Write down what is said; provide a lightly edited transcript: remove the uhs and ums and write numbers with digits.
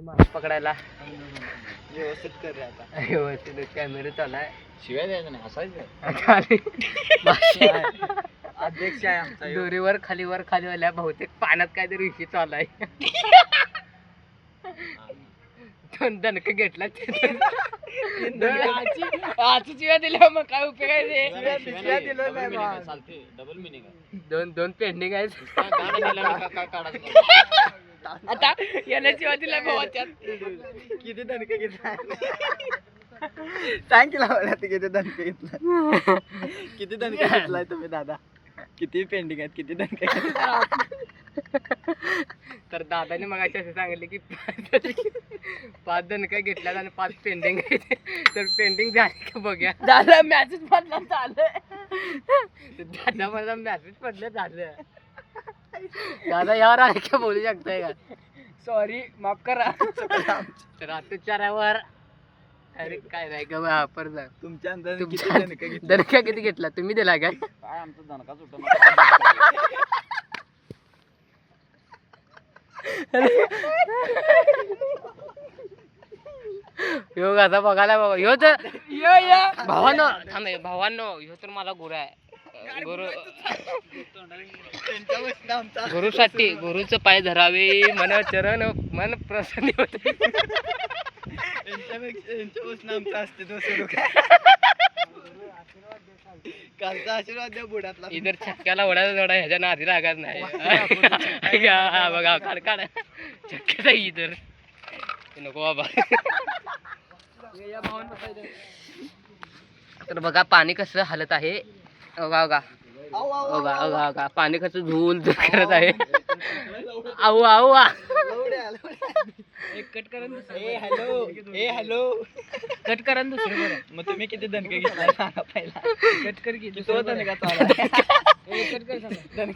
मासे पकडायला व्यवस्थित कर रे आता. व्यवस्थित कॅमेरा चालू आहे. शिवाय द्यायचं नाही, हसायचं. खाली मासे अध्यक्ष आहे आमचा ह्यो. दोरीवर खालीवर खालीवाल्या बहुतेक पाण्यात काहीतरी विषय चालू आहे. दोन दणक घेतला आजी शिव्या दिल्या मग काय उपयोग आहे ते? शिव्या दिलं नाही बा. चालते, डबल मिनिंग आहे. दोन पेंडिंग आहेत. गाणं दिलं ना का काढायचं. आता याला शिव्या दिल्या भावाच्यात. किती दणके घेतला सांग की लावला किती दणके घेतला. किती दणके घेतलाय तुम्ही दादा? किती पेंडिंग आहेत, किती दणके तर दादाने मग असं सांगितले की 5 दणका घेतल्यात आणि 5 पेंडिंग आहेत. तर पेंडिंग झाली का बघूया. दादा मॅसेज पडला झालं. दादा मला मॅसेज पडलं झालं. दादा यावर आहे का बोलू शकताय का? सॉरी माफ करा. तर अत्याचारावर अरे काय नाही का वापर जा. तुमच्या अंदाजे किती तुमच्या दणके घेतले? दणका किती घेतला तुम्ही दिला काय? काय आमचा दणका सुटला. ह्यो आता बघायला बाबा ह्यो तर भावानो थांब भावांनो ह्यो तर मला गुरु आहे. गुरु गुरुसाठी गुरुचं पाय धरावे मन चरण मन प्रसन्न होते. यांच्यापासून आमचं अस्तित्व सुरू कालचा आशीर्वाद द्या बुडातला. इधर छक्क्याला ओढायला जोडा ह्याच्या नादी लागत नाही. हा बघा काढ काढ छक्क्याचा इधर नको बाबा. तर बघा पाणी कसं हलत आहे. बघा बघा बघा बघा बघा पाणी कसं झुल करत आहे. आऊ आऊ कट करा. हॅलो कट करा दुसरं बरं. मग तुम्ही किती दणके घेतला सांगा पहिला. कट कर की तो दणका चालू आहे. कट कर.